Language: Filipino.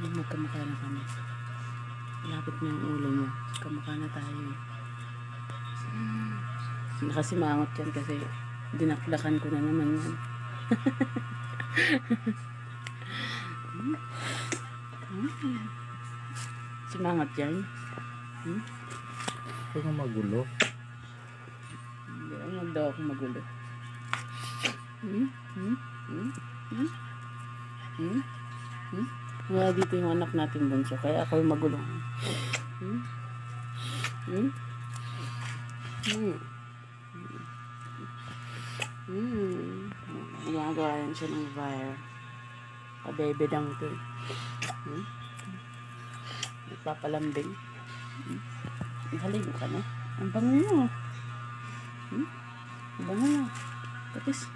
Magkamukha na kami. Lapit na yung ulo mo. Kamukha na tayo. Nakasimangot yan kasi dinakdakan ko na naman yan. Simangot yan. Huwag kang magulo. Hindi ako daw ako magulo. Wala dito yung anak natin bunso, kaya ako yung magulo. Gumagawa yan siya ng fire. Kabebe lang ito. Nagpapalambing. Haligo ka na. Ang bango mo. Ang bango mo. Tapos